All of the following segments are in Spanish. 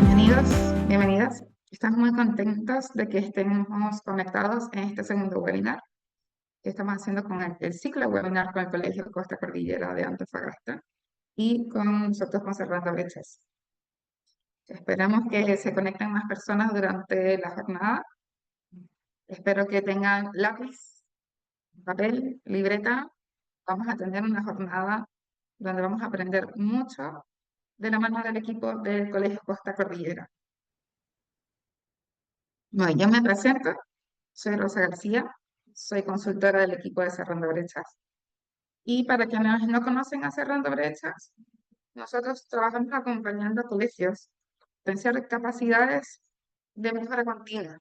Bienvenidos, bienvenidas. Estamos muy contentos de que estemos conectados en este segundo webinar que estamos haciendo con el ciclo de webinar con el Colegio Costa Cordillera de Antofagasta y con nosotros con Cerrando Brechas. Esperamos que se conecten más personas durante la jornada. Espero que tengan lápiz, papel, libreta. Vamos a tener una jornada donde vamos a aprender mucho de la mano del equipo del Colegio Costa Cordillera. Bueno, yo me presento, soy Rosa García, soy consultora del equipo de Cerrando Brechas. Y para quienes no conocen a Cerrando Brechas, nosotros trabajamos acompañando a colegios, potenciar capacidades de mejora continua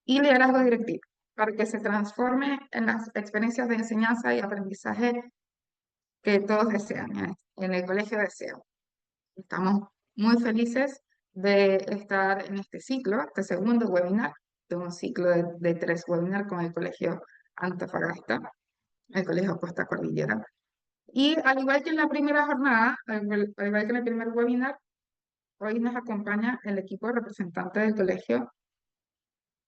y liderazgo directivo para que se transforme en las experiencias de enseñanza y aprendizaje que todos desean, en el colegio desean. Estamos muy felices de estar en este ciclo, este segundo webinar, de un ciclo de 3 webinars con el Colegio Antofagasta, el Colegio Costa Cordillera. Y al igual que en la primera jornada, al igual que en el primer webinar, hoy nos acompaña el equipo representante del colegio,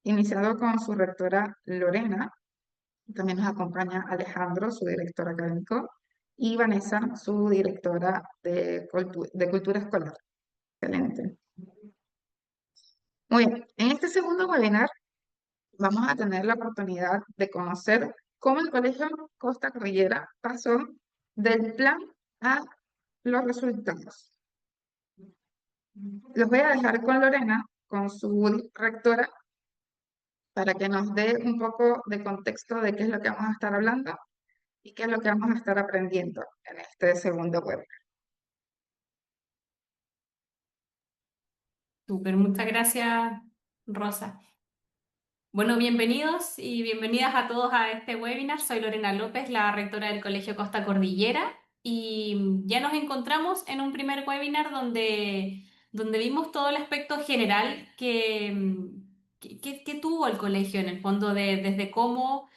iniciado con su rectora Lorena. También nos acompaña Alejandro, su director académico, y Vanessa, su directora de cultura escolar. Excelente. Muy bien, en este segundo webinar vamos a tener la oportunidad de conocer cómo el Colegio Costa Cordillera pasó del plan a los resultados. Los voy a dejar con Lorena, con su rectora, para que nos dé un poco de contexto de qué es lo que vamos a estar hablando y qué es lo que vamos a estar aprendiendo en este segundo webinar. Súper, muchas gracias, Rosa. Bueno, bienvenidos y bienvenidas a todos a este webinar. Soy Lorena López, la rectora del Colegio Costa Cordillera, y ya nos encontramos en un primer webinar donde vimos todo el aspecto general que tuvo el colegio en el fondo, desde cómo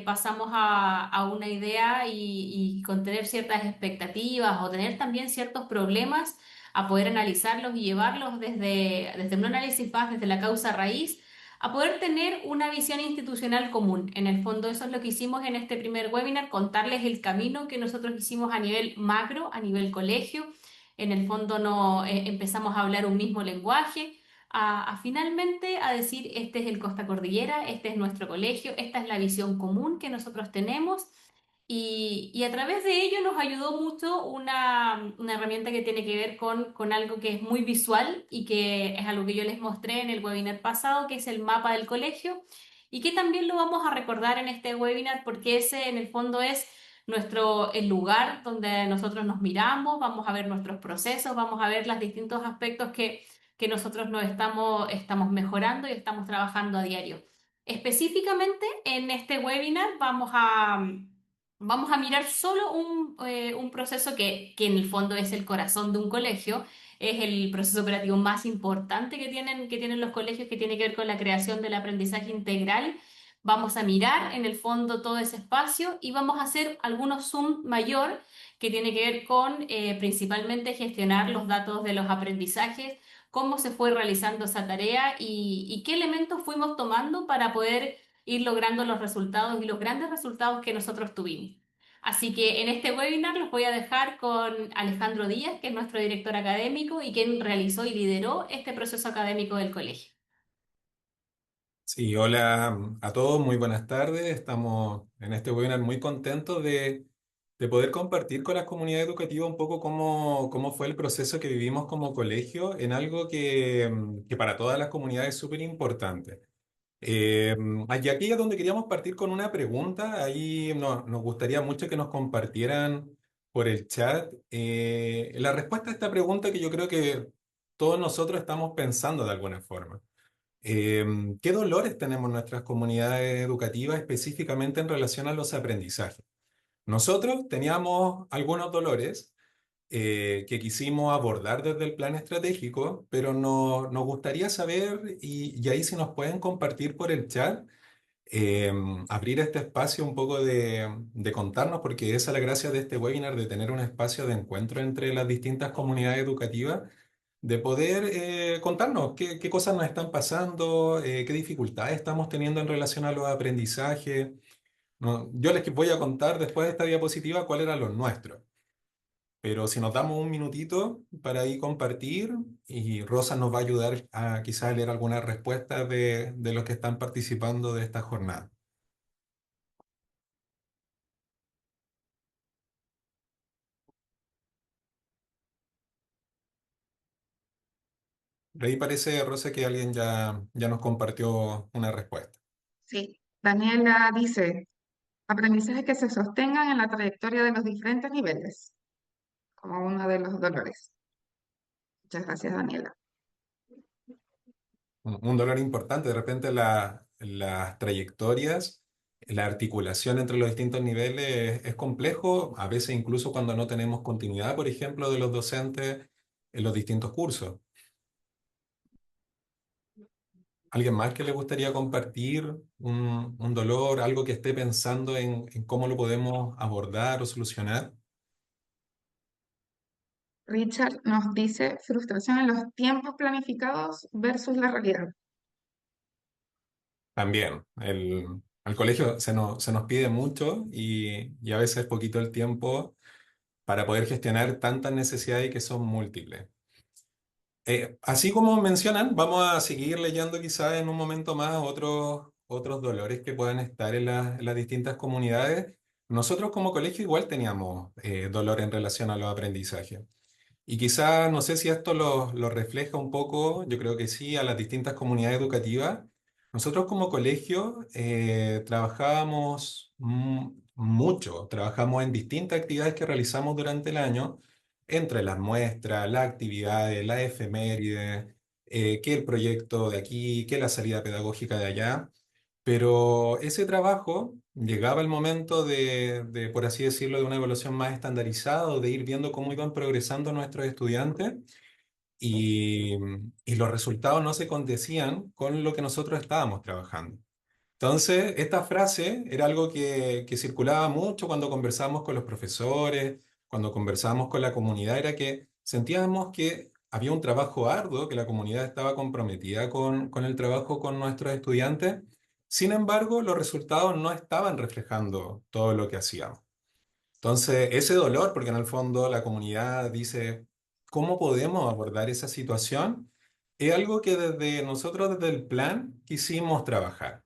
pasamos a una idea y con tener ciertas expectativas o tener también ciertos problemas a poder analizarlos y llevarlos desde un análisis más, desde la causa raíz a poder tener una visión institucional común. En el fondo, eso es lo que hicimos en este primer webinar, contarles el camino que nosotros hicimos a nivel macro, a nivel colegio. En el fondo no empezamos a hablar un mismo lenguaje, a finalmente a decir, este es el Costa Cordillera, este es nuestro colegio, esta es la visión común que nosotros tenemos. Y a través de ello nos ayudó mucho una herramienta que tiene que ver con algo que es muy visual y que es algo que yo les mostré en el webinar pasado, que es el mapa del colegio, y que también lo vamos a recordar en este webinar porque ese en el fondo es el lugar donde nosotros nos miramos, vamos a ver nuestros procesos, vamos a ver los distintos aspectos que nosotros estamos mejorando y estamos trabajando a diario. Específicamente en este webinar vamos a mirar solo un proceso que en el fondo es el corazón de un colegio, es el proceso operativo más importante que tienen los colegios, que tiene que ver con la creación del aprendizaje integral. Vamos a mirar en el fondo todo ese espacio y vamos a hacer algunos zoom mayor que tiene que ver con principalmente gestionar los datos de los aprendizajes, cómo se fue realizando esa tarea y qué elementos fuimos tomando para poder ir logrando los resultados y los grandes resultados que nosotros tuvimos. Así que en este webinar los voy a dejar con Alejandro Díaz, que es nuestro director académico y quien realizó y lideró este proceso académico del colegio. Sí, hola a todos, muy buenas tardes. Estamos en este webinar muy contentos de poder compartir con la comunidad educativa un poco cómo fue el proceso que vivimos como colegio en algo que para todas las comunidades es súper importante. Y aquí es donde queríamos partir con una pregunta. Ahí nos gustaría mucho que nos compartieran por el chat la respuesta a esta pregunta que yo creo que todos nosotros estamos pensando de alguna forma. ¿Qué dolores tenemos nuestras comunidades educativas específicamente en relación a los aprendizajes? Nosotros teníamos algunos dolores que quisimos abordar desde el plan estratégico, pero nos gustaría saber, y ahí si nos pueden compartir por el chat, eh, abrir este espacio un poco de contarnos, porque esa es la gracia de este webinar, de tener un espacio de encuentro entre las distintas comunidades educativas de poder contarnos qué cosas nos están pasando, qué dificultades estamos teniendo en relación a los aprendizajes. No, yo les voy a contar después de esta diapositiva cuáles eran los nuestros. Pero si nos damos un minutito para ahí compartir y Rosa nos va a ayudar a quizás leer algunas respuestas de los que están participando de esta jornada. De ahí parece, Rosa, que alguien ya nos compartió una respuesta. Sí, Daniela dice, aprendizajes que se sostengan en la trayectoria de los diferentes niveles, como uno de los dolores. Muchas gracias, Daniela. Un dolor importante, de repente las trayectorias, la articulación entre los distintos niveles es complejo, a veces incluso cuando no tenemos continuidad, por ejemplo, de los docentes en los distintos cursos. ¿Alguien más que le gustaría compartir un dolor, algo que esté pensando en cómo lo podemos abordar o solucionar? Richard nos dice frustración en los tiempos planificados versus la realidad. También, al colegio se nos pide mucho y a veces poquito el tiempo para poder gestionar tantas necesidades que son múltiples. Así como mencionan, vamos a seguir leyendo quizás en un momento más otros dolores que puedan estar en las distintas comunidades. Nosotros como colegio igual teníamos dolor en relación a los aprendizajes. Y quizás, no sé si esto lo refleja un poco, yo creo que sí, a las distintas comunidades educativas. Nosotros como colegio trabajábamos mucho, trabajamos en distintas actividades que realizamos durante el año, entre las muestras, las actividades, las efemérides, que el proyecto de aquí, que la salida pedagógica de allá. Pero ese trabajo llegaba el momento por así decirlo, de una evaluación más estandarizada, o de ir viendo cómo iban progresando nuestros estudiantes y, y los resultados no se condecían con lo que nosotros estábamos trabajando. Entonces, esta frase era algo que circulaba mucho cuando conversábamos con los profesores, cuando conversábamos con la comunidad, era que sentíamos que había un trabajo arduo, que la comunidad estaba comprometida con el trabajo con nuestros estudiantes. Sin embargo, los resultados no estaban reflejando todo lo que hacíamos. Entonces, ese dolor, porque en el fondo la comunidad dice, ¿cómo podemos abordar esa situación? Es algo que desde nosotros, desde el plan, quisimos trabajar.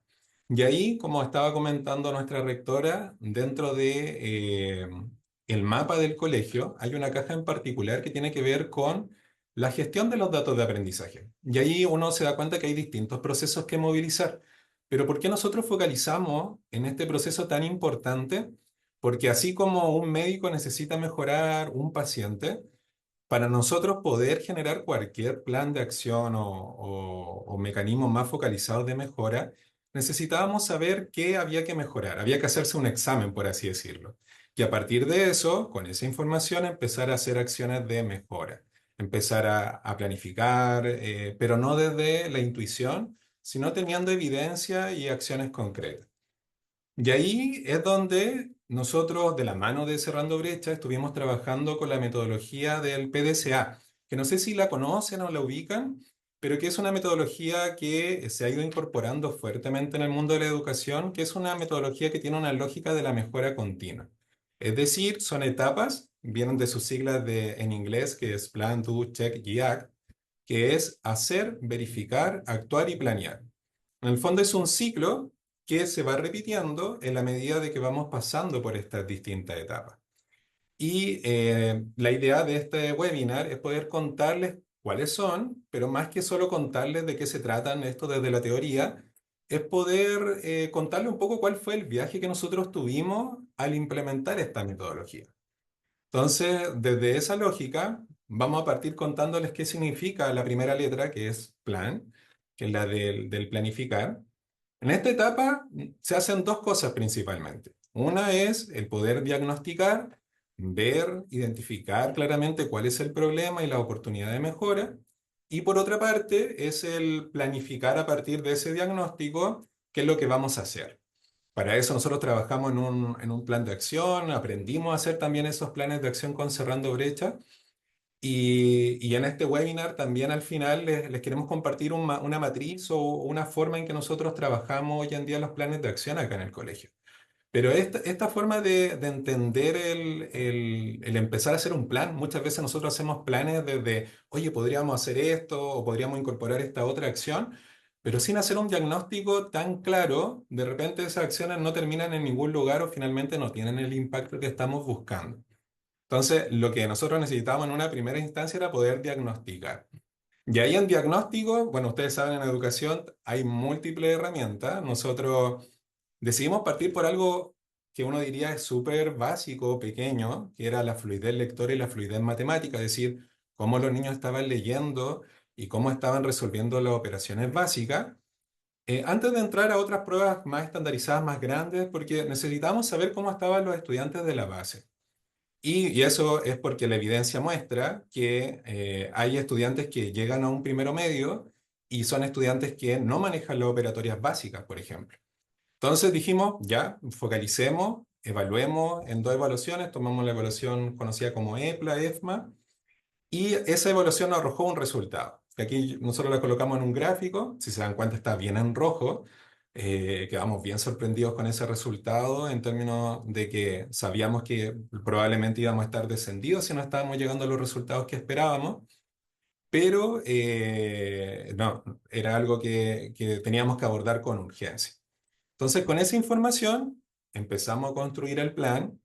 Y ahí, como estaba comentando nuestra rectora, dentro de el mapa del colegio, hay una caja en particular que tiene que ver con la gestión de los datos de aprendizaje. Y ahí uno se da cuenta que hay distintos procesos que movilizar. Pero ¿por qué nosotros focalizamos en este proceso tan importante? Porque así como un médico necesita mejorar un paciente, para nosotros poder generar cualquier plan de acción o mecanismos más focalizados de mejora, necesitábamos saber qué había que mejorar. Había que hacerse un examen, por así decirlo. Y a partir de eso, con esa información, empezar a hacer acciones de mejora. Empezar a planificar, pero no desde la intuición, sino teniendo evidencia y acciones concretas. Y ahí es donde nosotros, de la mano de Cerrando Brecha, estuvimos trabajando con la metodología del PDCA, que no sé si la conocen o la ubican, pero que es una metodología que se ha ido incorporando fuertemente en el mundo de la educación, que es una metodología que tiene una lógica de la mejora continua. Es decir, son etapas, vienen de sus siglas en inglés, que es Plan, Do, Check y Act, que es hacer, verificar, actuar y planear. En el fondo es un ciclo que se va repitiendo en la medida de que vamos pasando por estas distintas etapas. Y la idea de este webinar es poder contarles cuáles son, pero más que solo contarles de qué se tratan esto desde la teoría, es poder contarles un poco cuál fue el viaje que nosotros tuvimos al implementar esta metodología. Entonces, desde esa lógica, vamos a partir contándoles qué significa la primera letra, que es plan, que es la del planificar. En esta etapa se hacen dos cosas principalmente. Una es el poder diagnosticar, ver, identificar claramente cuál es el problema y la oportunidad de mejora. Y por otra parte es el planificar a partir de ese diagnóstico qué es lo que vamos a hacer. Para eso nosotros trabajamos en un plan de acción, aprendimos a hacer también esos planes de acción con Cerrando Brecha Y en este webinar también al final les queremos compartir una matriz o una forma en que nosotros trabajamos hoy en día los planes de acción acá en el colegio. Pero esta forma de entender el empezar a hacer un plan, muchas veces nosotros hacemos planes desde, oye, podríamos hacer esto o podríamos incorporar esta otra acción, pero sin hacer un diagnóstico tan claro, de repente esas acciones no terminan en ningún lugar o finalmente no tienen el impacto que estamos buscando. Entonces, lo que nosotros necesitábamos en una primera instancia era poder diagnosticar. Y ahí en diagnóstico, bueno, ustedes saben, en educación hay múltiples herramientas. Nosotros decidimos partir por algo que uno diría es súper básico, pequeño, que era la fluidez lectora y la fluidez matemática, es decir, cómo los niños estaban leyendo y cómo estaban resolviendo las operaciones básicas. Antes de entrar a otras pruebas más estandarizadas, más grandes, porque necesitamos saber cómo estaban los estudiantes de la base. Y eso es porque la evidencia muestra que hay estudiantes que llegan a un primero medio y son estudiantes que no manejan las operatorias básicas, por ejemplo. Entonces dijimos, ya, focalicemos, evaluemos en dos evaluaciones, tomamos la evaluación conocida como EPLA, EFMA, y esa evaluación nos arrojó un resultado. Que aquí nosotros la colocamos en un gráfico, si se dan cuenta está bien en rojo, quedamos bien sorprendidos con ese resultado en términos de que sabíamos que probablemente íbamos a estar descendidos si no estábamos llegando a los resultados que esperábamos, pero no, era algo que teníamos que abordar con urgencia. Entonces, con esa información empezamos a construir el plan.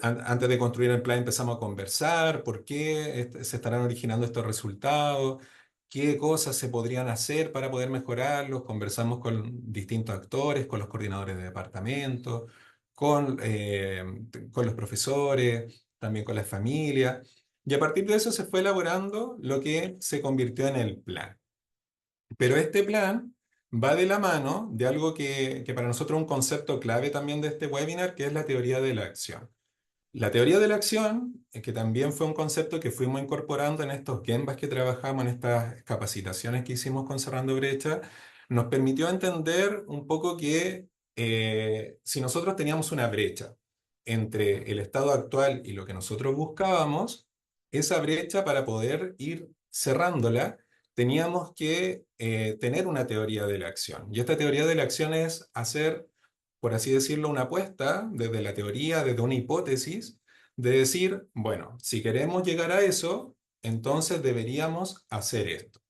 Antes de construir el plan empezamos a conversar por qué se estarán originando estos resultados, qué cosas se podrían hacer para poder mejorarlos. Conversamos con distintos actores, con los coordinadores de departamento, con los profesores, también con las familias. Y a partir de eso se fue elaborando lo que se convirtió en el plan. Pero este plan va de la mano de algo que para nosotros es un concepto clave también de este webinar, que es la teoría de la acción. La teoría de la acción, que también fue un concepto que fuimos incorporando en estos Genbas que trabajamos, en estas capacitaciones que hicimos con Cerrando Brecha, nos permitió entender un poco que si nosotros teníamos una brecha entre el estado actual y lo que nosotros buscábamos, esa brecha para poder ir cerrándola, teníamos que tener una teoría de la acción. Y esta teoría de la acción es hacer, por así decirlo, una apuesta desde la teoría, desde una hipótesis, de decir, bueno, si queremos llegar a eso, entonces deberíamos hacer esto.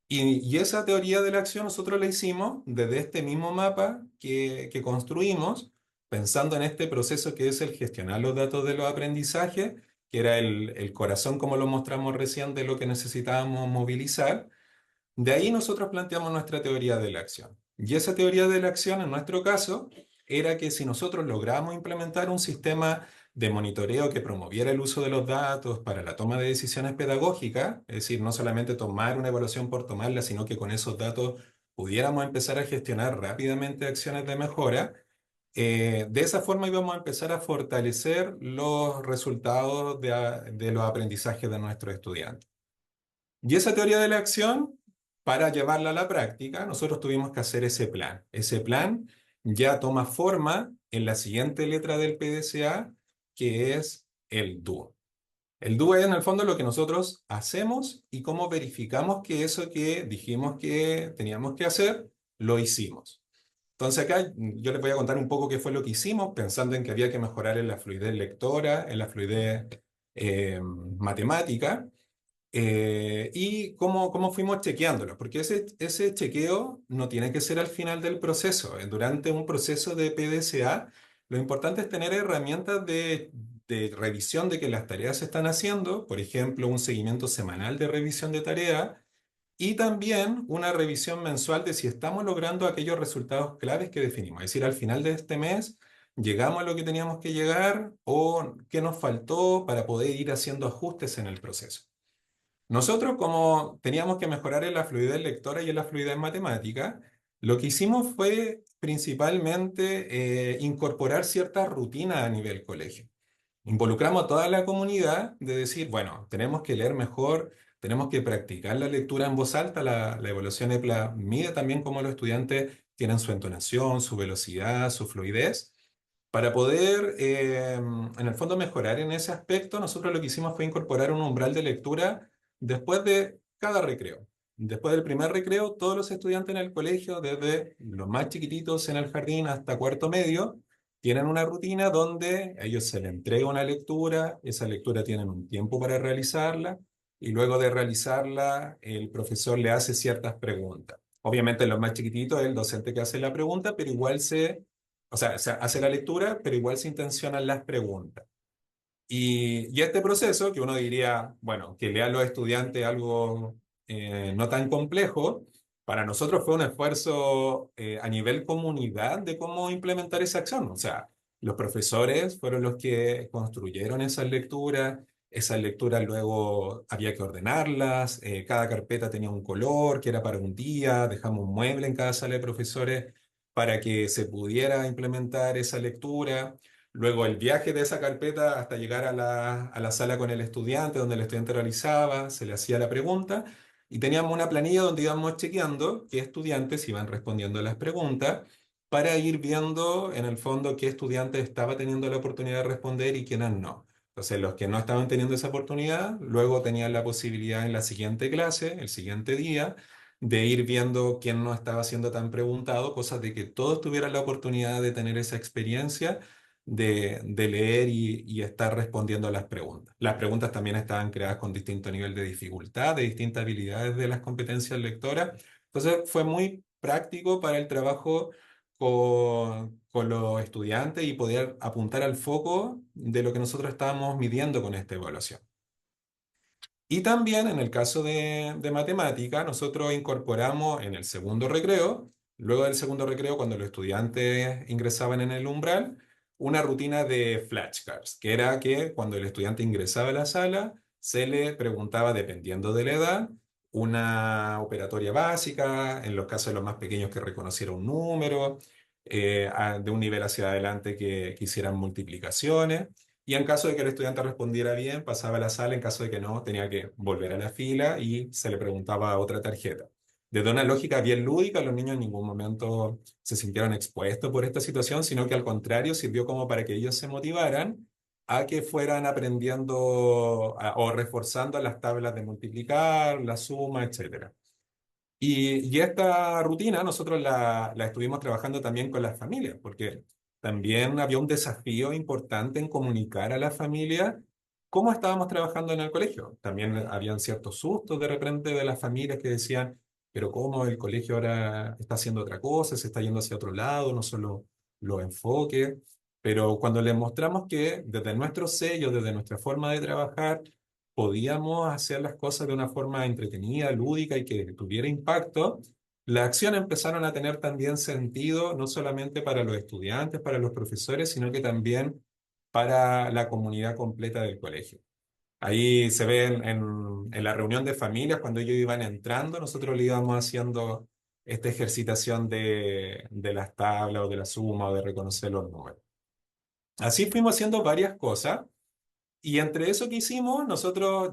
Y esa teoría de la acción nosotros la hicimos desde este mismo mapa que construimos, pensando en este proceso que es el gestionar los datos de los aprendizajes, que era el corazón, como lo mostramos recién, de lo que necesitábamos movilizar. De ahí nosotros planteamos nuestra teoría de la acción. Y esa teoría de la acción, en nuestro caso, era que si nosotros logramos implementar un sistema de monitoreo que promoviera el uso de los datos para la toma de decisiones pedagógicas, es decir, no solamente tomar una evaluación por tomarla, sino que con esos datos pudiéramos empezar a gestionar rápidamente acciones de mejora, de esa forma íbamos a empezar a fortalecer los resultados de los aprendizajes de nuestros estudiantes. Y esa teoría de la acción, para llevarla a la práctica, nosotros tuvimos que hacer ese plan. Ese plan ya toma forma en la siguiente letra del PDCA, que es el DO. El DO es en el fondo lo que nosotros hacemos y cómo verificamos que eso que dijimos que teníamos que hacer, lo hicimos. Entonces acá yo les voy a contar un poco qué fue lo que hicimos, pensando en que había que mejorar en la fluidez lectora, en la fluidez matemática. Y cómo fuimos chequeándolo, porque ese chequeo no tiene que ser al final del proceso. Durante un proceso de PDCA, lo importante es tener herramientas de revisión de que las tareas se están haciendo, por ejemplo, un seguimiento semanal de revisión de tarea y también una revisión mensual de si estamos logrando aquellos resultados claves que definimos. Es decir, al final de este mes, llegamos a lo que teníamos que llegar o qué nos faltó para poder ir haciendo ajustes en el proceso. Nosotros, como teníamos que mejorar en la fluidez lectora y en la fluidez matemática, lo que hicimos fue principalmente incorporar ciertas rutinas a nivel colegio. Involucramos a toda la comunidad de decir, bueno, tenemos que leer mejor, tenemos que practicar la lectura en voz alta. La evaluación EPLA mide también cómo los estudiantes tienen su entonación, su velocidad, su fluidez. Para poder, en el fondo, mejorar en ese aspecto, nosotros lo que hicimos fue incorporar un umbral de lectura después de cada recreo. Después del primer recreo, todos los estudiantes en el colegio, desde los más chiquititos en el jardín hasta cuarto medio, tienen una rutina donde a ellos se les entrega una lectura, esa lectura tienen un tiempo para realizarla, y luego de realizarla, el profesor le hace ciertas preguntas. Obviamente, en los más chiquititos es el docente que hace la pregunta, pero igual o sea, se hace la lectura, pero igual se intencionan las preguntas. Y este proceso, que uno diría, bueno, que lean los estudiantes algo no tan complejo, para nosotros fue un esfuerzo a nivel comunidad de cómo implementar esa acción. O sea, los profesores fueron los que construyeron esas lecturas luego había que ordenarlas, cada carpeta tenía un color que era para un día, dejamos un mueble en cada sala de profesores para que se pudiera implementar esa lectura. Luego el viaje de esa carpeta hasta llegar a la sala con el estudiante, donde el estudiante realizaba, se le hacía la pregunta y teníamos una planilla donde íbamos chequeando qué estudiantes iban respondiendo a las preguntas para ir viendo en el fondo qué estudiantes estaba teniendo la oportunidad de responder y quiénes no. Entonces los que no estaban teniendo esa oportunidad, luego tenían la posibilidad en la siguiente clase, el siguiente día, de ir viendo quién no estaba siendo tan preguntado, cosas de que todos tuvieran la oportunidad de tener esa experiencia de leer y estar respondiendo a las preguntas. Las preguntas también estaban creadas con distinto nivel de dificultad, de distintas habilidades de las competencias lectoras. Entonces fue muy práctico para el trabajo con los estudiantes y poder apuntar al foco de lo que nosotros estábamos midiendo con esta evaluación. Y también en el caso de matemática, nosotros incorporamos en el segundo recreo, luego del segundo recreo, cuando los estudiantes ingresaban en el umbral, una rutina de flashcards, que era que cuando el estudiante ingresaba a la sala, se le preguntaba, dependiendo de la edad, una operatoria básica, en los casos de los más pequeños que reconociera un número, de un nivel hacia adelante que hicieran multiplicaciones. Y en caso de que el estudiante respondiera bien, pasaba a la sala. En caso de que no, tenía que volver a la fila y se le preguntaba otra tarjeta. Desde una lógica bien lúdica, los niños en ningún momento se sintieron expuestos por esta situación, sino que al contrario sirvió como para que ellos se motivaran a que fueran aprendiendo o reforzando las tablas de multiplicar, la suma, etcétera. Y esta rutina nosotros la estuvimos trabajando también con las familias, porque también había un desafío importante en comunicar a la familia cómo estábamos trabajando en el colegio. También habían ciertos sustos de repente de las familias que decían, pero cómo el colegio ahora está haciendo otra cosa, se está yendo hacia otro lado, no solo los enfoques. Pero cuando les mostramos que desde nuestro sello, desde nuestra forma de trabajar, podíamos hacer las cosas de una forma entretenida, lúdica y que tuviera impacto, las acciones empezaron a tener también sentido, no solamente para los estudiantes, para los profesores, sino que también para la comunidad completa del colegio. Ahí se ve en la reunión de familias, cuando ellos iban entrando, nosotros le íbamos haciendo esta ejercitación de las tablas o de la suma o de reconocer los números. Así fuimos haciendo varias cosas. Y entre eso que hicimos,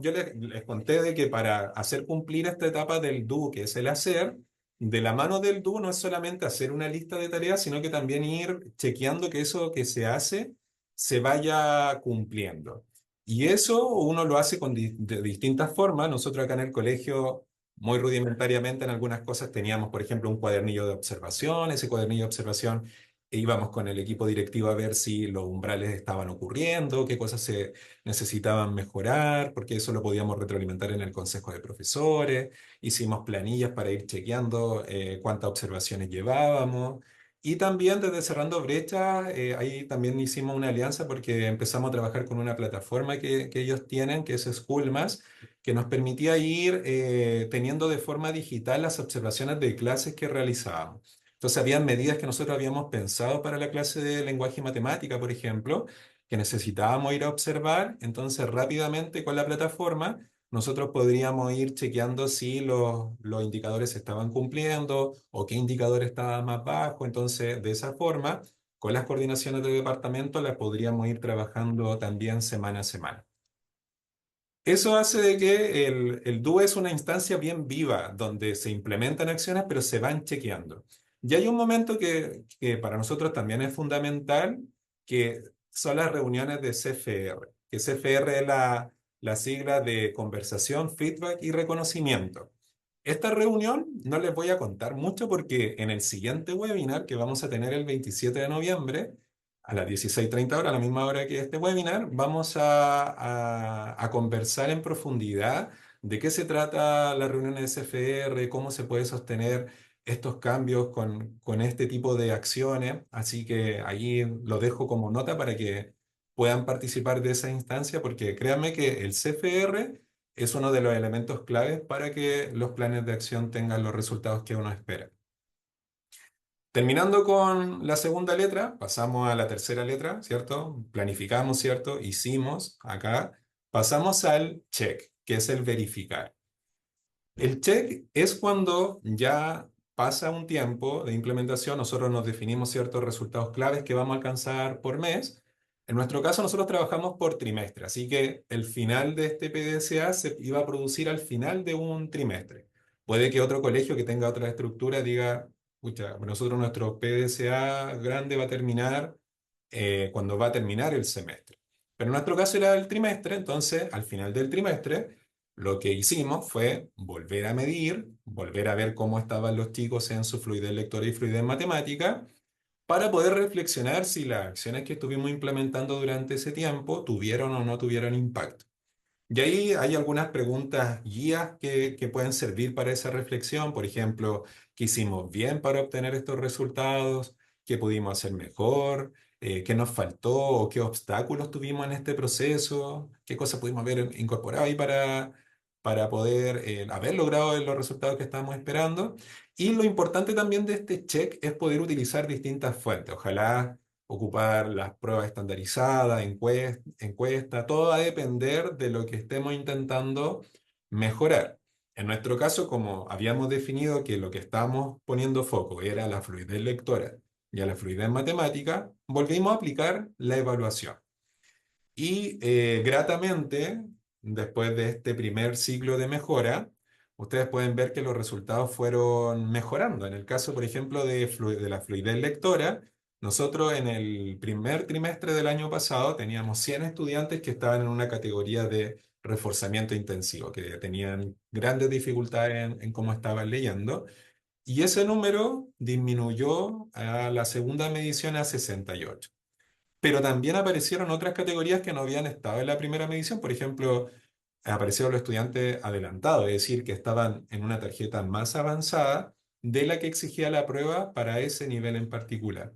yo les conté de que para hacer cumplir esta etapa del do, que es el hacer, de la mano del do no es solamente hacer una lista de tareas, sino que también ir chequeando que eso que se hace se vaya cumpliendo. Y eso uno lo hace de distintas formas. Nosotros acá en el colegio, muy rudimentariamente en algunas cosas teníamos, por ejemplo, un cuadernillo de observación. Ese cuadernillo de observación íbamos con el equipo directivo a ver si los umbrales estaban ocurriendo, qué cosas se necesitaban mejorar, porque eso lo podíamos retroalimentar en el consejo de profesores. Hicimos planillas para ir chequeando cuántas observaciones llevábamos. Y también desde Cerrando Brechas, ahí también hicimos una alianza porque empezamos a trabajar con una plataforma que ellos tienen, que es Schoolmas, que nos permitía ir teniendo de forma digital las observaciones de clases que realizábamos. Entonces, habían medidas que nosotros habíamos pensado para la clase de lenguaje y matemática, por ejemplo, que necesitábamos ir a observar. Entonces, rápidamente con la plataforma, nosotros podríamos ir chequeando si los indicadores se estaban cumpliendo o qué indicador estaba más bajo. Entonces, de esa forma, con las coordinaciones de departamento, las podríamos ir trabajando también semana a semana. Eso hace de que el DO es una instancia bien viva, donde se implementan acciones, pero se van chequeando. Y hay un momento que para nosotros también es fundamental, que son las reuniones de CFR, que CFR es la sigla de conversación, feedback y reconocimiento. Esta reunión no les voy a contar mucho porque en el siguiente webinar que vamos a tener el 27 de noviembre, a las 16:30 horas, a la misma hora que este webinar, vamos a conversar en profundidad de qué se trata la reunión de CFR, cómo se puede sostener estos cambios con este tipo de acciones. Así que ahí lo dejo como nota para que puedan participar de esa instancia, porque créanme que el CFR es uno de los elementos claves para que los planes de acción tengan los resultados que uno espera. Terminando con la segunda letra, pasamos a la tercera letra, ¿cierto? Planificamos, ¿cierto? Hicimos acá. Pasamos al check, que es el verificar. El check es cuando ya pasa un tiempo de implementación, nosotros nos definimos ciertos resultados claves que vamos a alcanzar por mes. En nuestro caso, nosotros trabajamos por trimestre, así que el final de este PDCA se iba a producir al final de un trimestre. Puede que otro colegio que tenga otra estructura diga, pucha, nosotros nuestro PDCA grande va a terminar cuando va a terminar el semestre. Pero en nuestro caso era el trimestre, entonces al final del trimestre lo que hicimos fue volver a medir, volver a ver cómo estaban los chicos en su fluidez lectora y fluidez matemática, para poder reflexionar si las acciones que estuvimos implementando durante ese tiempo tuvieron o no tuvieron impacto. Y ahí hay algunas preguntas guías que pueden servir para esa reflexión. Por ejemplo, ¿qué hicimos bien para obtener estos resultados? ¿Qué pudimos hacer mejor? ¿Qué nos faltó o qué obstáculos tuvimos en este proceso? ¿Qué cosas pudimos haber incorporado ahí para poder haber logrado los resultados que estábamos esperando? Y lo importante también de este check es poder utilizar distintas fuentes. Ojalá ocupar las pruebas estandarizadas, encuesta, todo va a depender de lo que estemos intentando mejorar. En nuestro caso, como habíamos definido que lo que estábamos poniendo foco era la fluidez lectora y a la fluidez matemática, volvimos a aplicar la evaluación. Y gratamente, después de este primer ciclo de mejora, ustedes pueden ver que los resultados fueron mejorando. En el caso, por ejemplo, de la fluidez lectora, nosotros en el primer trimestre del año pasado teníamos 100 estudiantes que estaban en una categoría de reforzamiento intensivo, que tenían grandes dificultades en cómo estaban leyendo. Y ese número disminuyó a la segunda medición a 68. Pero también aparecieron otras categorías que no habían estado en la primera medición. Por ejemplo, aparecieron los estudiantes adelantados, es decir, que estaban en una tarjeta más avanzada de la que exigía la prueba para ese nivel en particular.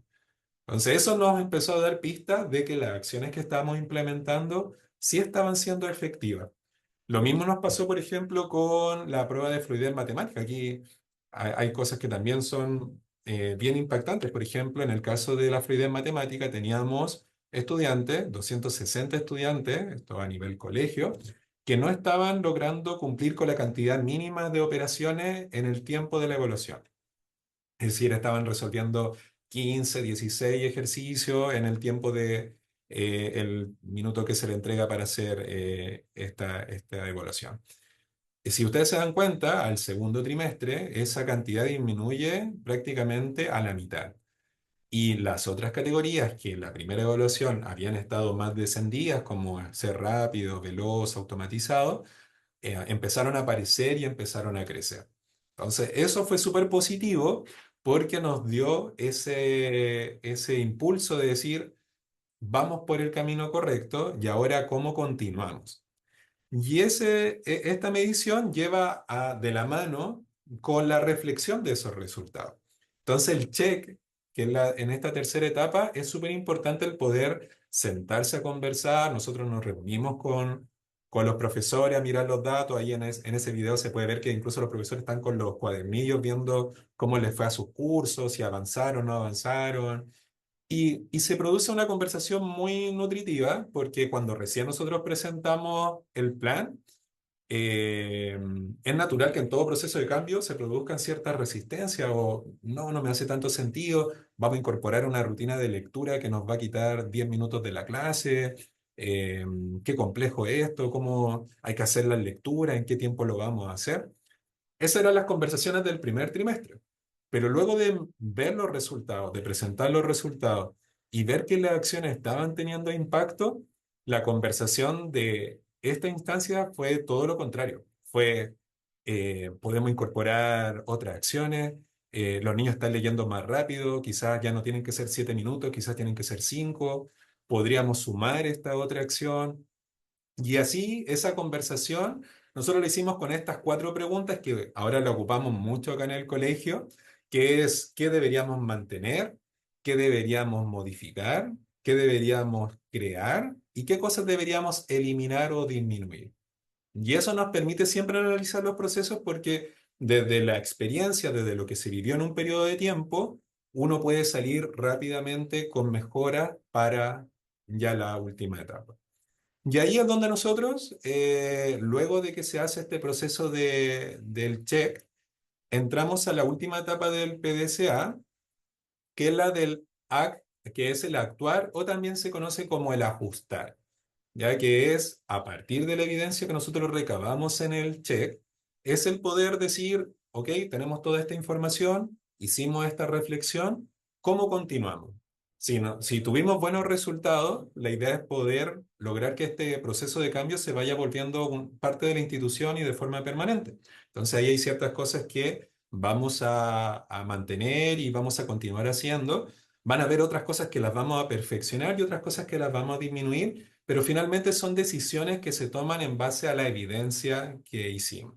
Entonces, eso nos empezó a dar pistas de que las acciones que estábamos implementando sí estaban siendo efectivas. Lo mismo nos pasó, por ejemplo, con la prueba de fluidez matemática. Aquí hay cosas que también son bien impactantes. Por ejemplo, en el caso de la fluidez matemática teníamos estudiantes, 260 estudiantes, esto a nivel colegio, que no estaban logrando cumplir con la cantidad mínima de operaciones en el tiempo de la evaluación. Es decir, estaban resolviendo 15, 16 ejercicios en el tiempo de el minuto que se le entrega para hacer esta evaluación. Si ustedes se dan cuenta, al segundo trimestre esa cantidad disminuye prácticamente a la mitad. Y las otras categorías que en la primera evaluación habían estado más descendidas, como ser rápido, veloz, automatizado, empezaron a aparecer y empezaron a crecer. Entonces, eso fue súper positivo porque nos dio ese impulso de decir, vamos por el camino correcto y ahora cómo continuamos. Y esta medición lleva de la mano con la reflexión de esos resultados. Entonces el check, que en esta tercera etapa, es súper importante el poder sentarse a conversar. Nosotros nos reunimos con los profesores a mirar los datos. Ahí en ese video se puede ver que incluso los profesores están con los cuadernillos viendo cómo les fue a sus cursos, si avanzaron o no avanzaron. Y se produce una conversación muy nutritiva porque cuando recién nosotros presentamos el plan, eh, es natural que en todo proceso de cambio se produzcan ciertas resistencias o no me hace tanto sentido, vamos a incorporar una rutina de lectura que nos va a quitar 10 minutos de la clase, eh, qué complejo es esto, cómo hay que hacer la lectura, en qué tiempo lo vamos a hacer. Esas eran las conversaciones del primer trimestre. Pero luego de ver los resultados, de presentar los resultados y ver que las acciones estaban teniendo impacto, la conversación de esta instancia fue todo lo contrario. Fue, podemos incorporar otras acciones, los niños están leyendo más rápido, quizás ya no tienen que ser 7 minutos, quizás tienen que ser 5, podríamos sumar esta otra acción. Y así esa conversación nosotros la hicimos con estas 4 preguntas que ahora la ocupamos mucho acá en el colegio, que es qué deberíamos mantener, qué deberíamos modificar, qué deberíamos crear y qué cosas deberíamos eliminar o disminuir. Y eso nos permite siempre analizar los procesos porque desde la experiencia, desde lo que se vivió en un periodo de tiempo, uno puede salir rápidamente con mejoras para ya la última etapa. Y ahí es donde nosotros, luego de que se hace este proceso del check, entramos a la última etapa del PDCA, que es la del ACT, que es el actuar o también se conoce como el ajustar, ya que es a partir de la evidencia que nosotros recabamos en el check, es el poder decir, ok, tenemos toda esta información, hicimos esta reflexión, ¿cómo continuamos? Si tuvimos buenos resultados, la idea es poder lograr que este proceso de cambio se vaya volviendo parte de la institución y de forma permanente. Entonces ahí hay ciertas cosas que vamos a mantener y vamos a continuar haciendo. Van a haber otras cosas que las vamos a perfeccionar y otras cosas que las vamos a disminuir, pero finalmente son decisiones que se toman en base a la evidencia que hicimos.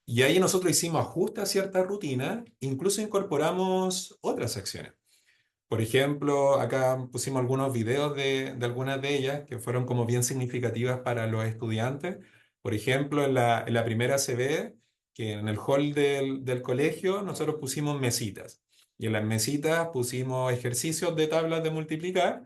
Y ahí nosotros hicimos ajustes a cierta rutina, incluso incorporamos otras acciones. Por ejemplo, acá pusimos algunos videos de algunas de ellas que fueron como bien significativas para los estudiantes. Por ejemplo, en la primera se ve que en el hall del colegio nosotros pusimos mesitas. Y en las mesitas pusimos ejercicios de tablas de multiplicar,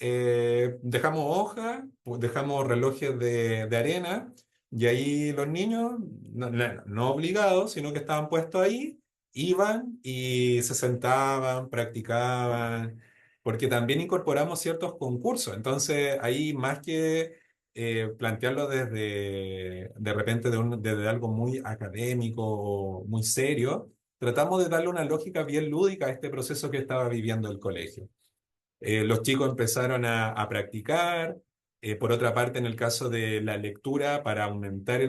dejamos hojas, dejamos relojes de arena, y ahí los niños, no obligados, sino que estaban puestos ahí, iban y se sentaban, practicaban, porque también incorporamos ciertos concursos. Entonces, ahí más que plantearlo de repente desde algo muy académico o muy serio, tratamos de darle una lógica bien lúdica a este proceso que estaba viviendo el colegio. Los chicos empezaron a practicar. Por otra parte, en el caso de la lectura, para aumentar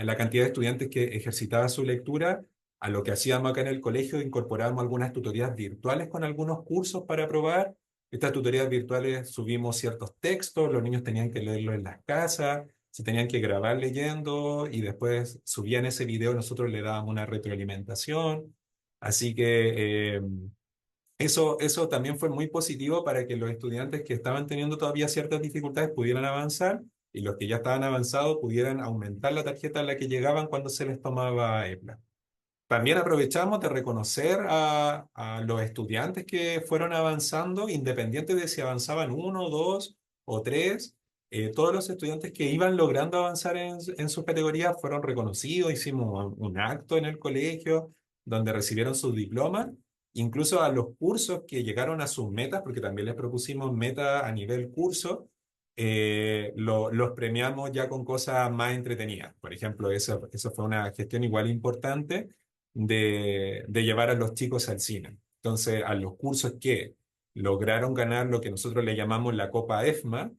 la cantidad de estudiantes que ejercitaba su lectura, a lo que hacíamos acá en el colegio, incorporamos algunas tutorías virtuales con algunos cursos para probar. Estas tutorías virtuales subimos ciertos textos, los niños tenían que leerlo en las casas, se tenían que grabar leyendo y después subían ese video, nosotros le dábamos una retroalimentación. Así que eso también fue muy positivo para que los estudiantes que estaban teniendo todavía ciertas dificultades pudieran avanzar y los que ya estaban avanzados pudieran aumentar la tarjeta a la que llegaban cuando se les tomaba EPLA. También aprovechamos de reconocer a los estudiantes que fueron avanzando, independiente de si avanzaban uno, dos o tres. Todos los estudiantes que iban logrando avanzar en sus categorías fueron reconocidos. Hicimos un acto en el colegio donde recibieron sus diplomas. Incluso a los cursos que llegaron a sus metas, porque también les propusimos metas a nivel curso, los premiamos ya con cosas más entretenidas. Por ejemplo, eso fue una gestión igual importante de llevar a los chicos al cine. Entonces, a los cursos que lograron ganar lo que nosotros le llamamos la Copa EFMA,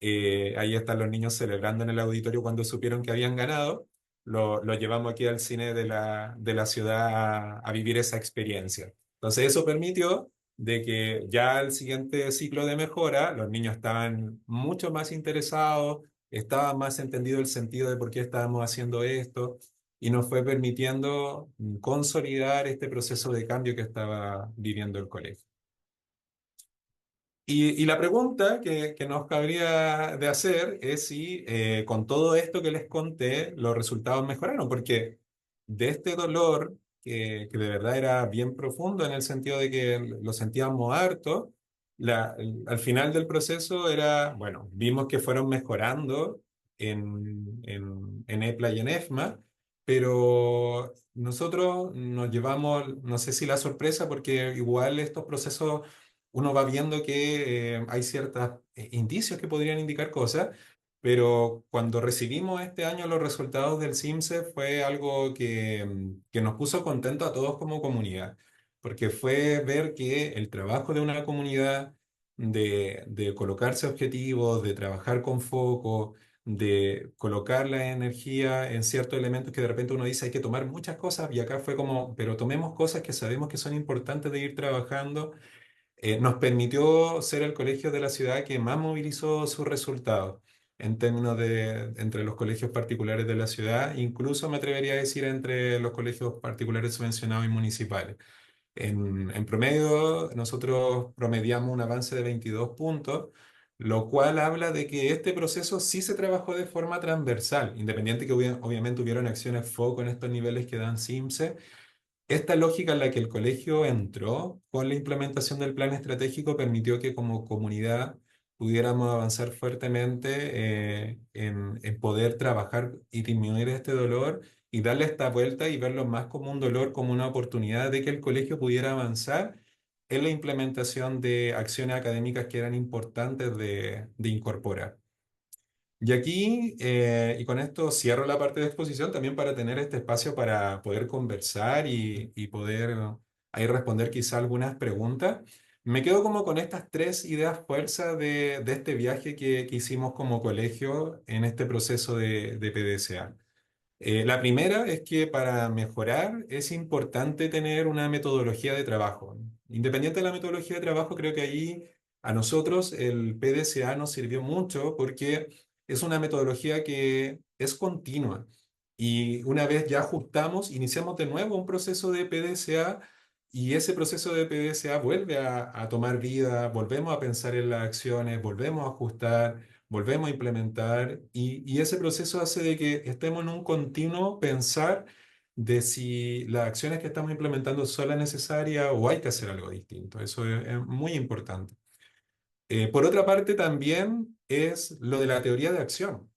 ahí están los niños celebrando en el auditorio cuando supieron que habían ganado, lo llevamos aquí al cine de la ciudad a vivir esa experiencia. Entonces, eso permitió de que ya el siguiente ciclo de mejora, los niños estaban mucho más interesados, estaban más entendido el sentido de por qué estábamos haciendo esto y nos fue permitiendo consolidar este proceso de cambio que estaba viviendo el colegio. Y la pregunta que nos cabría de hacer es si con todo esto que les conté, los resultados mejoraron, porque de este dolor, que de verdad era bien profundo en el sentido de que lo sentíamos harto, al final del proceso era, bueno, vimos que fueron mejorando en EPLA y en EFMA, pero nosotros nos llevamos, no sé si la sorpresa, porque igual estos procesos uno va viendo que hay ciertos indicios que podrían indicar cosas, pero cuando recibimos este año los resultados del CIMSE fue algo que nos puso contentos a todos como comunidad, porque fue ver que el trabajo de una comunidad de colocarse objetivos, de trabajar con foco, de colocar la energía en ciertos elementos que de repente uno dice hay que tomar muchas cosas y acá fue como, pero tomemos cosas que sabemos que son importantes de ir trabajando. Nos permitió ser el colegio de la ciudad que más movilizó sus resultados en términos de entre los colegios particulares de la ciudad, incluso me atrevería a decir entre los colegios particulares subvencionados y municipales. En promedio, nosotros promediamos un avance de 22 puntos, lo cual habla de que este proceso sí se trabajó de forma transversal, independiente que obviamente hubieron acciones foco en estos niveles que dan CIMSE. Esta lógica en la que el colegio entró con la implementación del plan estratégico permitió que como comunidad pudiéramos avanzar fuertemente en poder trabajar y disminuir este dolor y darle esta vuelta y verlo más como un dolor, como una oportunidad de que el colegio pudiera avanzar en la implementación de acciones académicas que eran importantes de incorporar. Y aquí, y con esto cierro la parte de exposición también para tener este espacio para poder conversar y poder ahí responder quizá algunas preguntas. Me quedo como con estas tres ideas fuerza de este viaje que hicimos como colegio en este proceso de PDCA. La primera es que para mejorar es importante tener una metodología de trabajo. Independiente de la metodología de trabajo, creo que allí a nosotros el PDCA nos sirvió mucho porque es una metodología que es continua. Y una vez ya ajustamos, iniciamos de nuevo un proceso de PDCA y ese proceso de PDCA vuelve a tomar vida, volvemos a pensar en las acciones, volvemos a ajustar, volvemos a implementar y ese proceso hace de que estemos en un continuo pensar de si las acciones que estamos implementando son las necesarias o hay que hacer algo distinto. Eso es muy importante. Por otra parte, también es lo de la teoría de acción.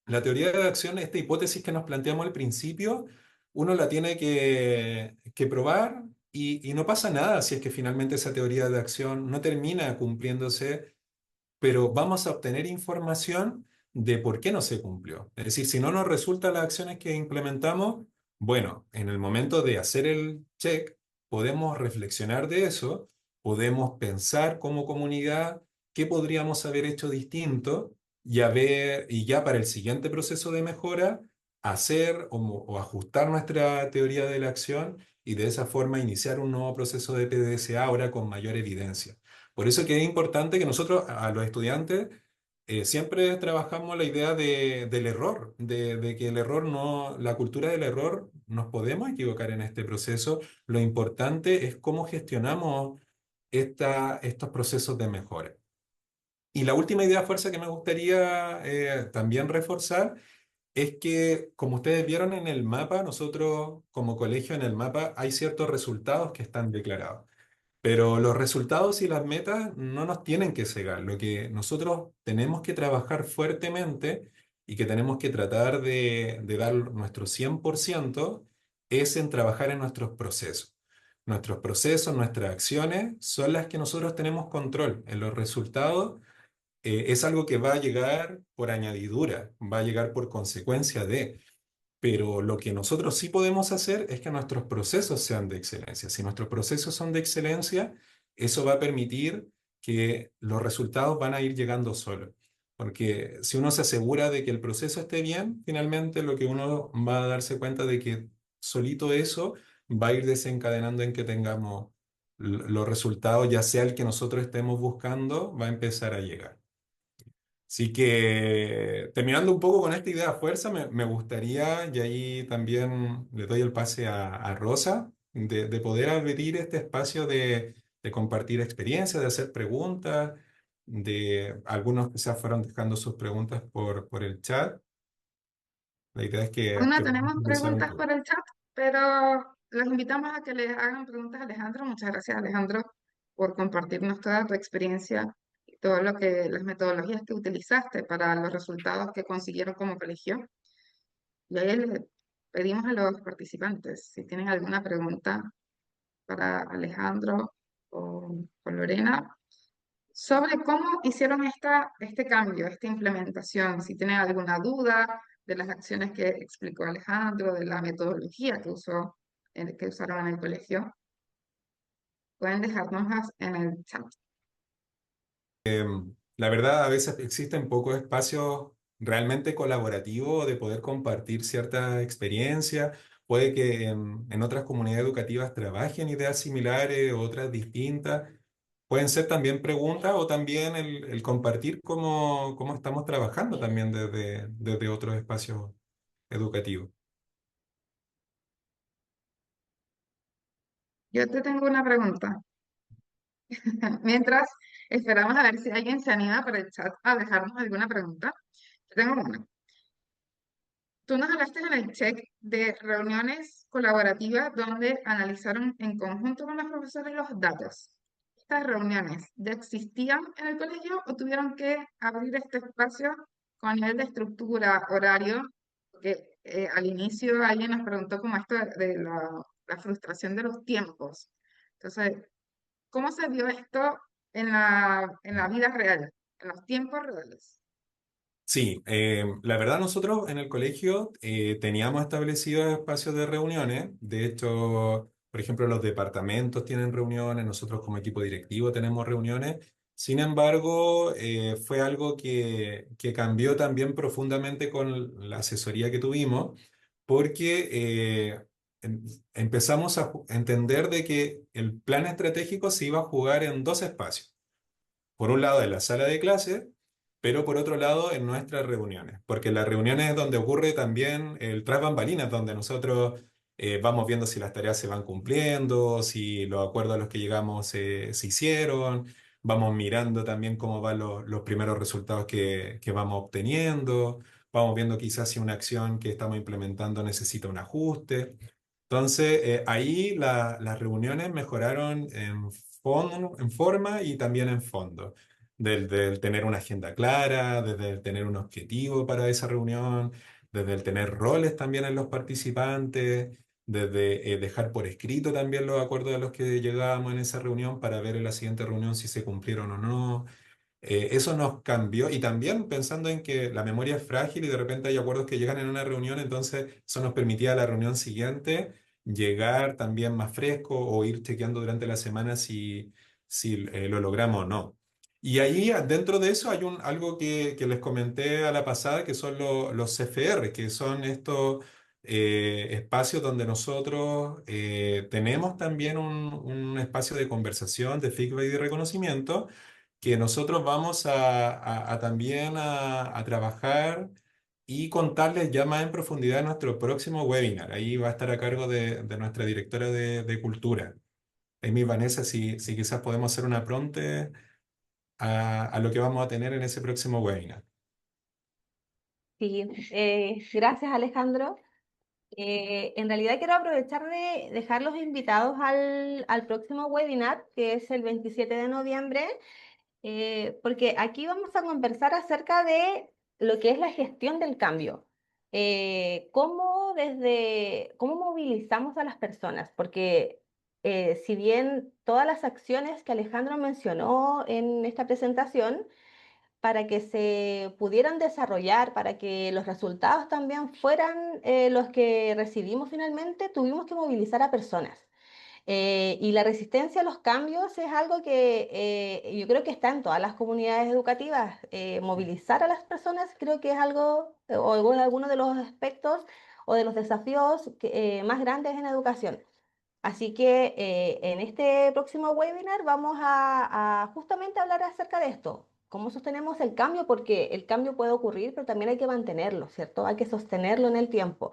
La teoría de acción, esta hipótesis que nos planteamos al principio, uno la tiene que probar y no pasa nada si es que finalmente esa teoría de acción no termina cumpliéndose, pero vamos a obtener información de por qué no se cumplió. Es decir, si no nos resultan las acciones que implementamos, bueno, en el momento de hacer el check, podemos reflexionar de eso, podemos pensar como comunidad qué podríamos haber hecho distinto y, y ya para el siguiente proceso de mejora, hacer o ajustar nuestra teoría de la acción y de esa forma iniciar un nuevo proceso de PDCA ahora con mayor evidencia. Por eso que es importante que nosotros a los estudiantes siempre trabajamos la idea del error, de que el error no, la cultura del error, nos podemos equivocar en este proceso. Lo importante es cómo gestionamos estos procesos de mejora. Y la última idea fuerza que me gustaría también reforzar es que, como ustedes vieron en el mapa, nosotros como colegio en el mapa hay ciertos resultados que están declarados. Pero los resultados y las metas no nos tienen que cegar. Lo que nosotros tenemos que trabajar fuertemente y que tenemos que tratar de dar nuestro 100% es en trabajar en nuestros procesos. Nuestros procesos, nuestras acciones son las que nosotros tenemos control. En los resultados es algo que va a llegar por añadidura, va a llegar por consecuencia de. Pero lo que nosotros sí podemos hacer es que nuestros procesos sean de excelencia. Si nuestros procesos son de excelencia, eso va a permitir que los resultados van a ir llegando solos. Porque si uno se asegura de que el proceso esté bien, finalmente lo que uno va a darse cuenta de que solito eso va a ir desencadenando en que tengamos los resultados, ya sea el que nosotros estemos buscando, va a empezar a llegar. Así que terminando un poco con esta idea de fuerza, me gustaría, y ahí también le doy el pase a Rosa, de poder abrir este espacio de compartir experiencias, de hacer preguntas, de algunos quizás fueron dejando sus preguntas por el chat. La idea es Aún no que podamos tenemos conversar un preguntas poco. por el chat, pero los invitamos a que les hagan preguntas a Alejandro. Muchas gracias, Alejandro, por compartirnos toda tu experiencia y todo lo que, las metodologías que utilizaste para los resultados que consiguieron como colegio. Y ahí le pedimos a los participantes si tienen alguna pregunta para Alejandro o Lorena sobre cómo hicieron este cambio, esta implementación, si tienen alguna duda de las acciones que explicó Alejandro, de la metodología que usó, que usaron en el colegio, pueden dejárnoslas en el chat. La verdad, a veces existen pocos espacios realmente colaborativos de poder compartir cierta experiencia. Puede que en otras comunidades educativas trabajen ideas similares, otras distintas. Pueden ser también preguntas o también el compartir cómo estamos trabajando también desde otros espacios educativos. Yo te tengo una pregunta. Mientras esperamos a ver si alguien se anima por el chat a dejarnos alguna pregunta. Yo tengo una. Tú nos hablaste en el check de reuniones colaborativas donde analizaron en conjunto con los profesores los datos. ¿Estas reuniones ya existían en el colegio o tuvieron que abrir este espacio con nivel de estructura, horario? Porque al inicio alguien nos preguntó como esto de la frustración de los tiempos. Entonces, ¿cómo se vio esto en la vida real, en los tiempos reales? Sí, la verdad nosotros en el colegio teníamos establecidos espacios de reuniones. De hecho, por ejemplo, los departamentos tienen reuniones, nosotros como equipo directivo tenemos reuniones. Sin embargo, fue algo que cambió también profundamente con la asesoría que tuvimos, porque empezamos a entender de que el plan estratégico se iba a jugar en dos espacios. Por un lado en la sala de clases, pero por otro lado en nuestras reuniones, porque en las reuniones es donde ocurre también el tras bambalinas, donde nosotros vamos viendo si las tareas se van cumpliendo, si los acuerdos a los que llegamos se hicieron, vamos mirando también cómo van los primeros resultados que vamos obteniendo, vamos viendo quizás si una acción que estamos implementando necesita un ajuste. Entonces, ahí las reuniones mejoraron en forma y también en fondo. Del tener una agenda clara, desde el tener un objetivo para esa reunión, desde el tener roles también en los participantes, desde dejar por escrito también los acuerdos a los que llegábamos en esa reunión para ver en la siguiente reunión si se cumplieron o no. Eso nos cambió y también pensando en que la memoria es frágil y de repente hay acuerdos que llegan en una reunión, entonces eso nos permitía a la reunión siguiente llegar también más fresco o ir chequeando durante la semana si lo logramos o no. Y ahí dentro de eso hay algo que les comenté a la pasada, que son los CFR, que son estos espacios donde nosotros tenemos también un espacio de conversación, de feedback y de reconocimiento que nosotros vamos a también a trabajar y contarles ya más en profundidad en nuestro próximo webinar. Ahí va a estar a cargo de nuestra directora de cultura. Amy Vanessa, si quizás podemos hacer una pronte a lo que vamos a tener en ese próximo webinar. Sí, gracias Alejandro. En realidad quiero aprovechar de dejar los invitados al próximo webinar, que es el 27 de noviembre, porque aquí vamos a conversar acerca de lo que es la gestión del cambio. Cómo movilizamos a las personas, porque si bien todas las acciones que Alejandro mencionó en esta presentación, para que se pudieran desarrollar, para que los resultados también fueran los que recibimos finalmente, tuvimos que movilizar a personas. Y la resistencia a los cambios es algo que yo creo que está en todas las comunidades educativas. Movilizar a las personas creo que es algo, o alguno de los aspectos o de los desafíos más grandes en educación. Así que en este próximo webinar vamos a justamente hablar acerca de esto, cómo sostenemos el cambio, porque el cambio puede ocurrir, pero también hay que mantenerlo, ¿cierto? Hay que sostenerlo en el tiempo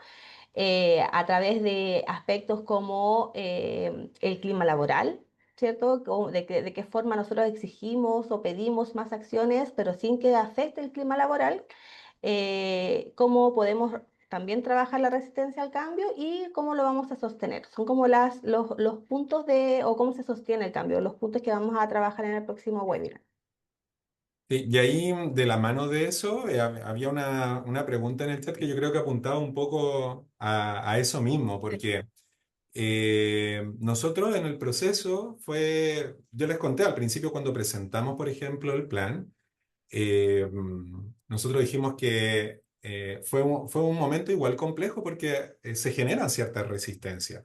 a través de aspectos como el clima laboral, ¿cierto? De qué forma nosotros exigimos o pedimos más acciones, pero sin que afecte el clima laboral, cómo podemos también trabajar la resistencia al cambio y cómo lo vamos a sostener. Son como los puntos o cómo se sostiene el cambio, los puntos que vamos a trabajar en el próximo webinar. Sí, y ahí, de la mano de eso, había una pregunta en el chat que yo creo que apuntaba un poco a eso mismo, porque nosotros en el proceso yo les conté al principio cuando presentamos, por ejemplo, el plan, nosotros dijimos que fue un momento igual complejo porque se generan ciertas resistencias.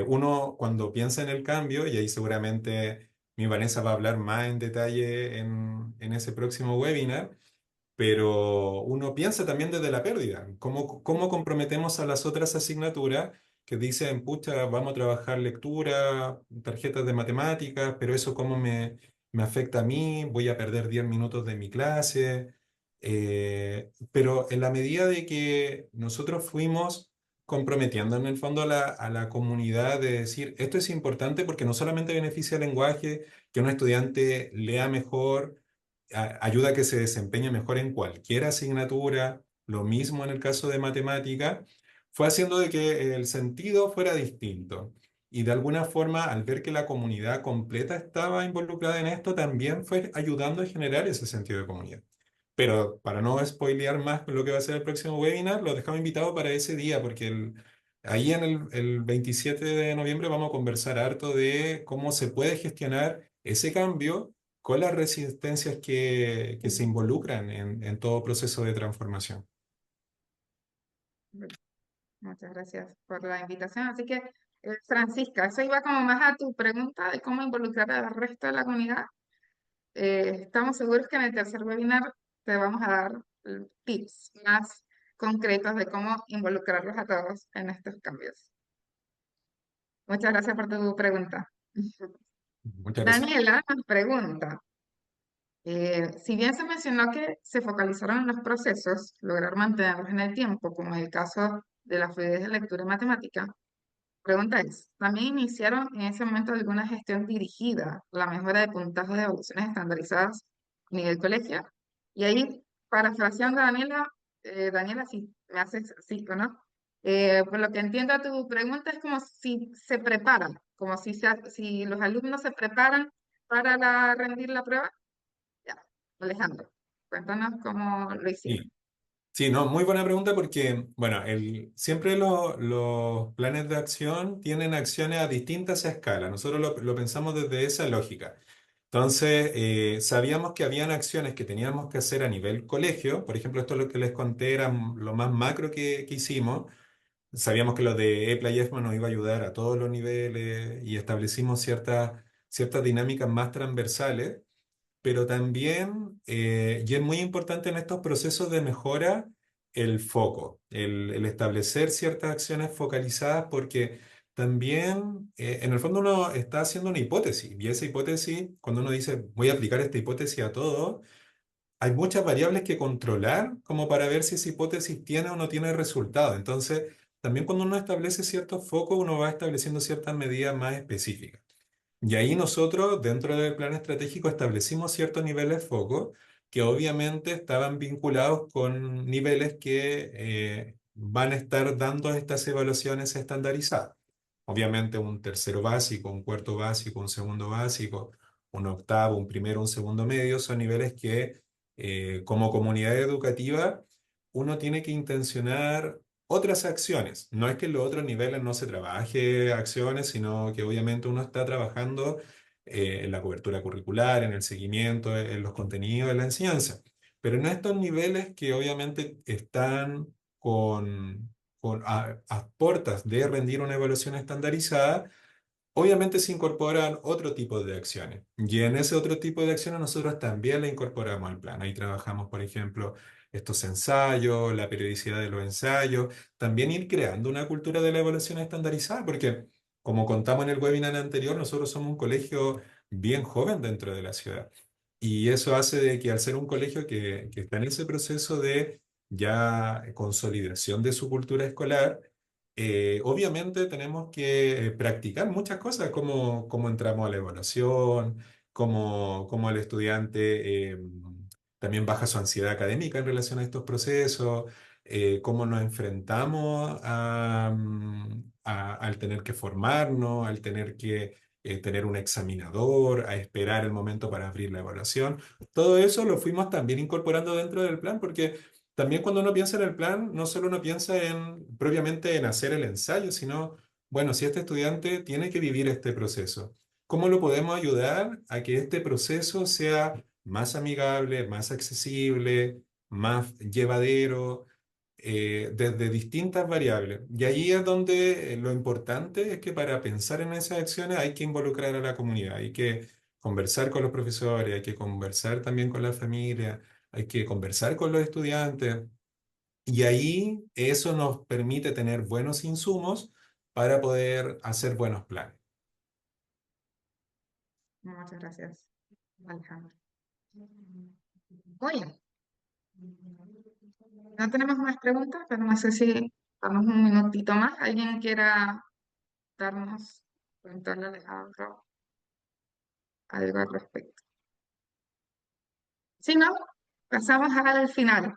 Uno cuando piensa en el cambio, y ahí seguramente Mi Vanessa va a hablar más en detalle en ese próximo webinar, pero uno piensa también desde la pérdida. ¿Cómo comprometemos a las otras asignaturas que dicen, pucha, vamos a trabajar lectura, tarjetas de matemáticas, pero eso cómo me afecta a mí? Voy a perder 10 minutos de mi clase. Pero en la medida de que nosotros fuimos comprometiendo en el fondo a la comunidad de decir, esto es importante porque no solamente beneficia el lenguaje, que un estudiante lea mejor, ayuda a que se desempeñe mejor en cualquier asignatura, lo mismo en el caso de matemática, fue haciendo de que el sentido fuera distinto. Y de alguna forma, al ver que la comunidad completa estaba involucrada en esto, también fue ayudando a generar ese sentido de comunidad. Pero para no spoilear más lo que va a ser el próximo webinar, los dejamos invitados para ese día, porque ahí en el 27 de noviembre vamos a conversar harto de cómo se puede gestionar ese cambio con las resistencias que se involucran en todo proceso de transformación. Muchas gracias por la invitación. Así que, Francisca, eso iba como más a tu pregunta de cómo involucrar al resto de la comunidad. Estamos seguros que en el tercer webinar te vamos a dar tips más concretos de cómo involucrarlos a todos en estos cambios. Muchas gracias por tu pregunta. Muchas gracias. Daniela nos pregunta, si bien se mencionó que se focalizaron en los procesos, lograr mantenerlos en el tiempo, como en el caso de la fluidez de lectura y matemática, pregunta es, ¿también iniciaron en ese momento alguna gestión dirigida a la mejora de puntajes de evaluaciones estandarizadas a nivel colegio? Y ahí, parafraseando a Daniela, Daniela, si me haces sí o no, por lo que entiendo tu pregunta es como si se preparan, como si los alumnos se preparan para rendir la prueba. Ya, Alejandro, cuéntanos cómo lo hicieron. Sí. Sí, no, muy buena pregunta porque, bueno, siempre los planes de acción tienen acciones a distintas escalas. Nosotros lo pensamos desde esa lógica. Entonces, sabíamos que habían acciones que teníamos que hacer a nivel colegio. Por ejemplo, esto es lo que les conté, era lo más macro que hicimos. Sabíamos que lo de EPLA y ESMA nos iba a ayudar a todos los niveles y establecimos ciertas dinámicas más transversales, pero también, y es muy importante en estos procesos de mejora, el foco, el establecer ciertas acciones focalizadas, porque también, en el fondo, uno está haciendo una hipótesis, y esa hipótesis, cuando uno dice, voy a aplicar esta hipótesis a todo, hay muchas variables que controlar como para ver si esa hipótesis tiene o no tiene resultado. Entonces, también cuando uno establece ciertos focos, uno va estableciendo ciertas medidas más específicas. Y ahí nosotros, dentro del plan estratégico, establecimos ciertos niveles de foco que obviamente estaban vinculados con niveles que van a estar dando estas evaluaciones estandarizadas. Obviamente un tercero básico, un cuarto básico, un segundo básico, un octavo, un primero, un segundo medio, son niveles que como comunidad educativa uno tiene que intencionar otras acciones. No es que en los otros niveles no se trabaje acciones, sino que obviamente uno está trabajando en la cobertura curricular, en el seguimiento, en los contenidos de la enseñanza. Pero en estos niveles que obviamente están a puertas de rendir una evaluación estandarizada, obviamente se incorporan otro tipo de acciones. Y en ese otro tipo de acciones nosotros también le incorporamos al plan. Ahí trabajamos, por ejemplo, estos ensayos, la periodicidad de los ensayos, también ir creando una cultura de la evaluación estandarizada, porque como contamos en el webinar anterior, nosotros somos un colegio bien joven dentro de la ciudad. Y eso hace de que al ser un colegio que está en ese proceso de ya consolidación de su cultura escolar, obviamente tenemos que practicar muchas cosas, como entramos a la evaluación, como el estudiante también baja su ansiedad académica en relación a estos procesos, cómo nos enfrentamos al tener que formarnos, al tener que tener un examinador, a esperar el momento para abrir la evaluación. Todo eso lo fuimos también incorporando dentro del plan porque también cuando uno piensa en el plan, no solo uno piensa propiamente en hacer el ensayo, sino, bueno, si este estudiante tiene que vivir este proceso, ¿cómo lo podemos ayudar a que este proceso sea más amigable, más accesible, más llevadero, desde distintas variables? Y ahí es donde lo importante es que para pensar en esas acciones hay que involucrar a la comunidad, hay que conversar con los profesores, hay que conversar también con la familia, hay que conversar con los estudiantes. Y ahí eso nos permite tener buenos insumos para poder hacer buenos planes. Muchas gracias, Alejandro. Oye, no tenemos más preguntas, pero no sé si damos un minutito más. ¿Alguien quiera darnos, contarle a Alejandro algo al respecto? Si no, pasamos al final.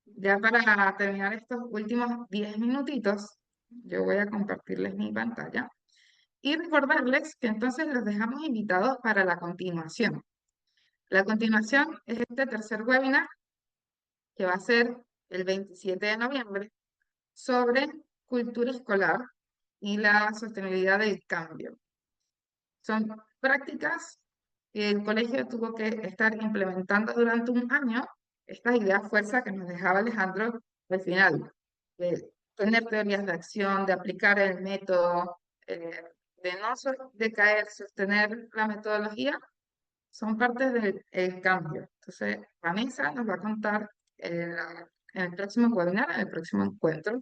Ya para terminar estos últimos 10 minutitos, yo voy a compartirles mi pantalla y recordarles que entonces los dejamos invitados para la continuación. La continuación es este tercer webinar que va a ser el 27 de noviembre sobre cultura escolar y la sostenibilidad del cambio. Son prácticas que el colegio tuvo que estar implementando durante un año, estas ideas fuerza que nos dejaba Alejandro al final, de tener teorías de acción, de aplicar el método, de no decaer, sostener la metodología, son parte del cambio. Entonces, Vanessa nos va a contar en el próximo webinar, en el próximo encuentro,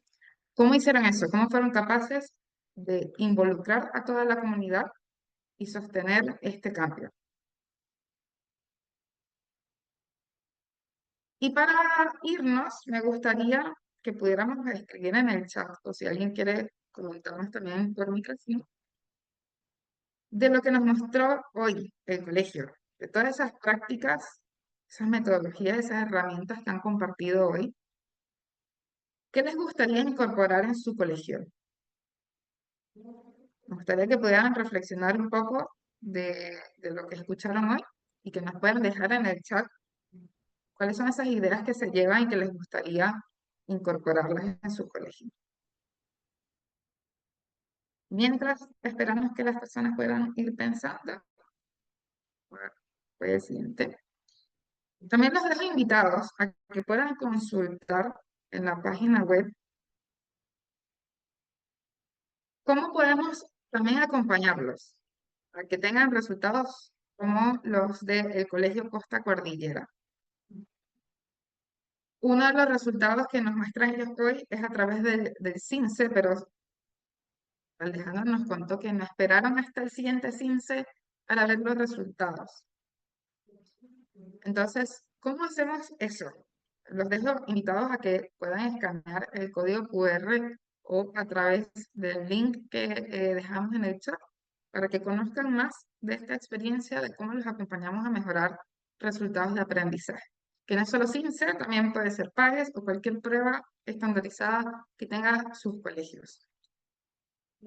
cómo hicieron eso, cómo fueron capaces de involucrar a toda la comunidad y sostener este cambio. Y para irnos, me gustaría que pudiéramos escribir en el chat, o si alguien quiere comentarnos también por micrófono, de lo que nos mostró hoy el colegio, de todas esas prácticas, esas metodologías, esas herramientas que han compartido hoy. ¿Qué les gustaría incorporar en su colegio? Me gustaría que pudieran reflexionar un poco de lo que escucharon hoy y que nos puedan dejar en el chat cuáles son esas ideas que se llevan y que les gustaría incorporarlas en su colegio. Mientras esperamos que las personas puedan ir pensando, pues el siguiente. También los dejo invitados a que puedan consultar en la página web cómo podemos también acompañarlos a que tengan resultados como los del Colegio Costa Cordillera. Uno de los resultados que nos muestran ellos hoy es a través del CINCE, pero Alejandro nos contó que no esperaron hasta el siguiente CINCE para ver los resultados. Entonces, ¿cómo hacemos eso? Los dejo invitados a que puedan escanear el código QR o a través del link que dejamos en el chat para que conozcan más de esta experiencia de cómo los acompañamos a mejorar resultados de aprendizaje. Que no es solo CINCE, también puede ser PAES o cualquier prueba estandarizada que tenga sus colegios.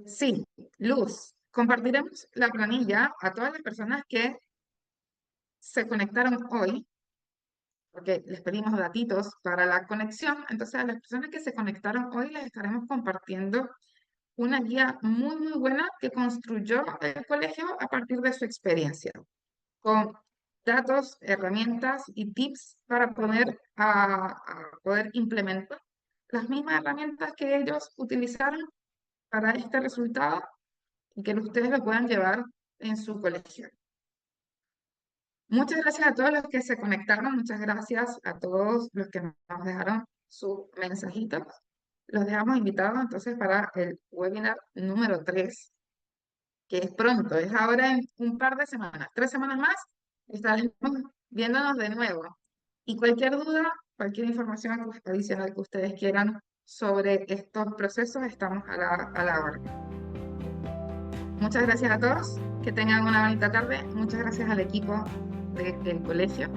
Sí, Luz, compartiremos la planilla a todas las personas que se conectaron hoy, porque les pedimos datitos para la conexión. Entonces, a las personas que se conectaron hoy les estaremos compartiendo una guía muy, muy buena que construyó el colegio a partir de su experiencia, con datos, herramientas y tips para poder implementar las mismas herramientas que ellos utilizaron para este resultado y que ustedes lo puedan llevar en su colegio. Muchas gracias a todos los que se conectaron, muchas gracias a todos los que nos dejaron sus mensajitos. Los dejamos invitados entonces para el webinar número 3, que es pronto, es ahora en un par de semanas, 3 semanas más, estaremos viéndonos de nuevo. Y cualquier duda, cualquier información adicional que ustedes quieran sobre estos procesos, estamos a la orden. Muchas gracias a todos, que tengan una bonita tarde. Muchas gracias al equipo del colegio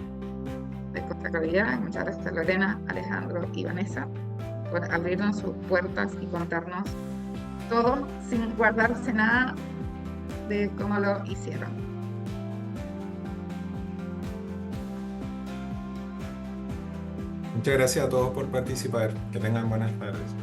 de Costa Cordillera. Muchas gracias a Lorena, Alejandro y Vanessa por abrirnos sus puertas y contarnos todo sin guardarse nada de cómo lo hicieron. Muchas gracias a todos por participar. Que tengan buenas tardes.